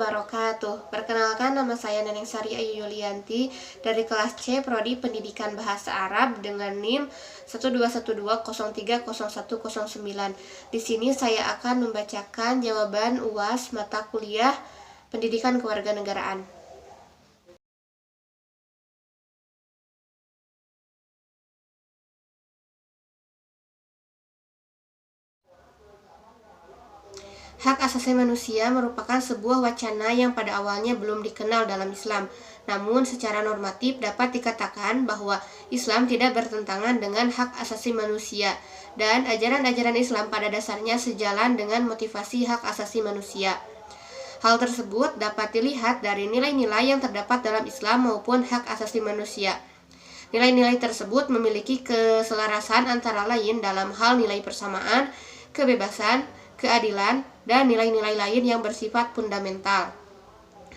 wabarakatuh. Perkenalkan, nama saya Neneng Sari Ayu Yulianti dari kelas C Prodi Pendidikan Bahasa Arab dengan NIM 12120301009. Di sini saya akan membacakan jawaban UAS mata kuliah Pendidikan Kewarganegaraan. Hak asasi manusia merupakan sebuah wacana yang pada awalnya belum dikenal dalam Islam. Namun secara normatif dapat dikatakan bahwa Islam tidak bertentangan dengan hak asasi manusia dan ajaran-ajaran Islam pada dasarnya sejalan dengan motivasi hak asasi manusia. Hal tersebut dapat dilihat dari nilai-nilai yang terdapat dalam Islam maupun hak asasi manusia. Nilai-nilai tersebut memiliki keselarasan antara lain dalam hal nilai persamaan, kebebasan, keadilan, dan nilai-nilai lain yang bersifat fundamental.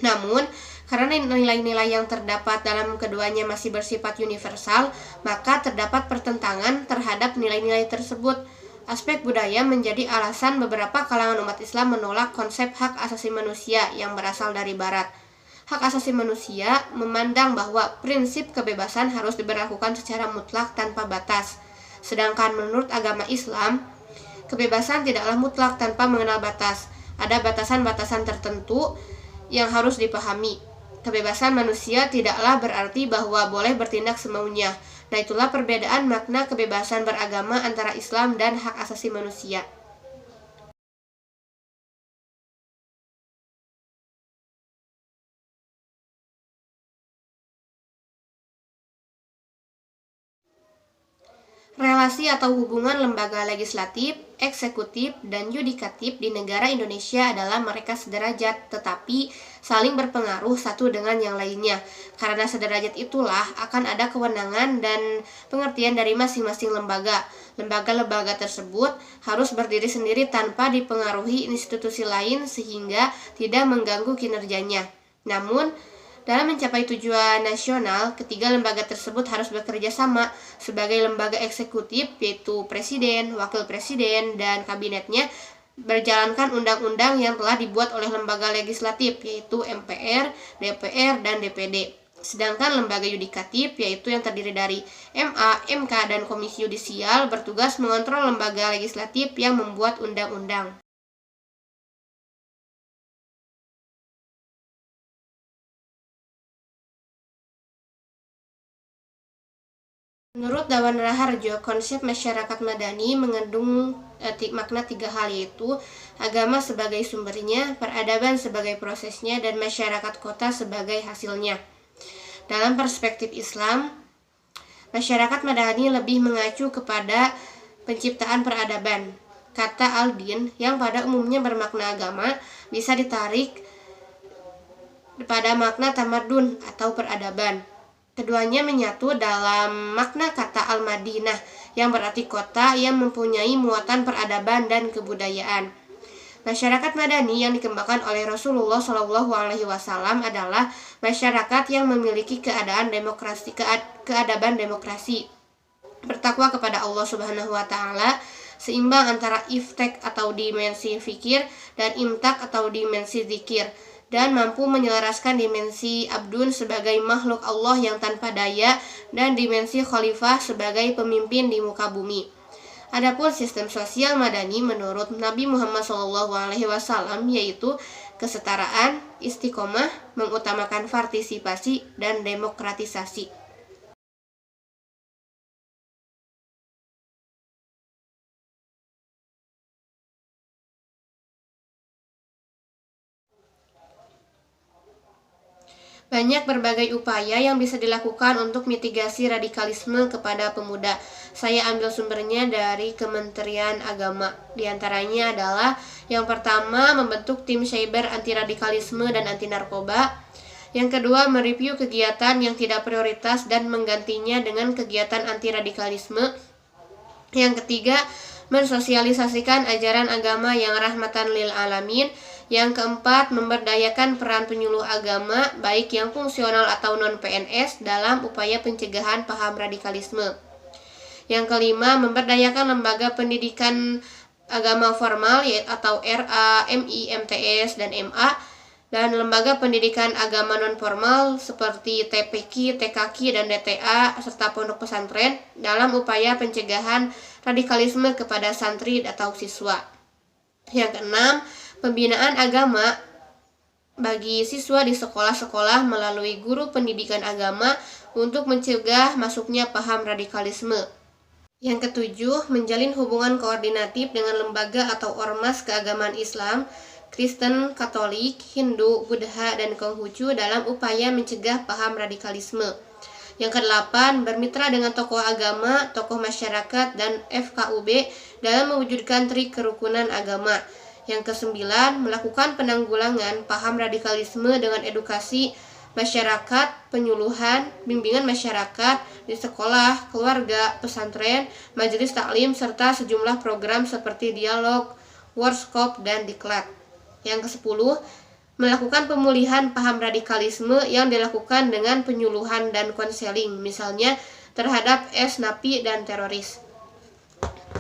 Namun, karena nilai-nilai yang terdapat dalam keduanya masih bersifat universal, maka terdapat pertentangan terhadap nilai-nilai tersebut. Aspek budaya menjadi alasan beberapa kalangan umat Islam menolak konsep hak asasi manusia yang berasal dari Barat. Hak asasi manusia memandang bahwa prinsip kebebasan harus diberlakukan secara mutlak tanpa batas. Sedangkan menurut agama Islam, kebebasan tidaklah mutlak tanpa mengenal batas. Ada batasan-batasan tertentu yang harus dipahami. Kebebasan manusia tidaklah berarti bahwa boleh bertindak semaunya. Nah, itulah perbedaan makna kebebasan beragama antara Islam dan hak asasi manusia. Relasi atau hubungan lembaga legislatif, eksekutif, dan yudikatif di negara Indonesia adalah mereka sederajat, tetapi saling berpengaruh satu dengan yang lainnya. Karena sederajat itulah akan ada kewenangan dan pengertian dari masing-masing lembaga. Lembaga-lembaga tersebut harus berdiri sendiri tanpa dipengaruhi institusi lain sehingga tidak mengganggu kinerjanya. Namun, dalam mencapai tujuan nasional, ketiga lembaga tersebut harus bekerja sama sebagai lembaga eksekutif, yaitu presiden, wakil presiden, dan kabinetnya berjalankan undang-undang yang telah dibuat oleh lembaga legislatif, yaitu MPR, DPR, dan DPD. Sedangkan lembaga yudikatif, yaitu yang terdiri dari MA, MK, dan Komisi Yudisial, bertugas mengontrol lembaga legislatif yang membuat undang-undang. Menurut Dawan Raharjo, konsep masyarakat madani mengandung makna tiga hal, yaitu agama sebagai sumbernya, peradaban sebagai prosesnya, dan masyarakat kota sebagai hasilnya. Dalam perspektif Islam, masyarakat madani lebih mengacu kepada penciptaan peradaban. Kata al-din yang pada umumnya bermakna agama bisa ditarik pada makna tamadun atau peradaban. Keduanya menyatu dalam makna kata al-Madinah yang berarti kota yang mempunyai muatan peradaban dan kebudayaan. Masyarakat madani yang dikembangkan oleh Rasulullah SAW adalah masyarakat yang memiliki keadaban demokrasi, bertakwa kepada Allah Subhanahu wa taala, seimbang antara iftek atau dimensi fikir dan imtak atau dimensi zikir, dan mampu menyelaraskan dimensi abdun sebagai makhluk Allah yang tanpa daya dan dimensi khalifah sebagai pemimpin di muka bumi. Adapun sistem sosial madani menurut Nabi Muhammad SAW yaitu kesetaraan, istiqomah, mengutamakan partisipasi, dan demokratisasi. Banyak berbagai upaya yang bisa dilakukan untuk mitigasi radikalisme kepada pemuda. Saya ambil sumbernya dari Kementerian Agama. Di antaranya adalah yang pertama, membentuk tim cyber anti radikalisme dan anti narkoba. Yang kedua, mereview kegiatan yang tidak prioritas dan menggantinya dengan kegiatan anti radikalisme. Yang ketiga, mensosialisasikan ajaran agama yang rahmatan lil alamin. Yang keempat, memberdayakan peran penyuluh agama, baik yang fungsional atau non-PNS, dalam upaya pencegahan paham radikalisme. Yang kelima, memberdayakan lembaga pendidikan agama formal atau RA, MI, MTS, dan MA dan lembaga pendidikan agama non-formal seperti TPQ, TKQ, dan DTA, serta pondok pesantren dalam upaya pencegahan radikalisme kepada santri atau siswa. Yang keenam, pembinaan agama bagi siswa di sekolah-sekolah melalui guru pendidikan agama untuk mencegah masuknya paham radikalisme. Yang ketujuh, menjalin hubungan koordinatif dengan lembaga atau ormas keagamaan Islam, Kristen, Katolik, Hindu, Buddha, dan Konghucu dalam upaya mencegah paham radikalisme. Yang kedelapan, bermitra dengan tokoh agama, tokoh masyarakat, dan FKUB dalam mewujudkan trik kerukunan agama. Yang kesembilan, melakukan penanggulangan paham radikalisme dengan edukasi masyarakat, penyuluhan, bimbingan masyarakat di sekolah, keluarga, pesantren, majelis taklim, serta sejumlah program seperti dialog, workshop, dan diklat. Yang ke-10, melakukan pemulihan paham radikalisme yang dilakukan dengan penyuluhan dan konseling, misalnya terhadap napi dan teroris.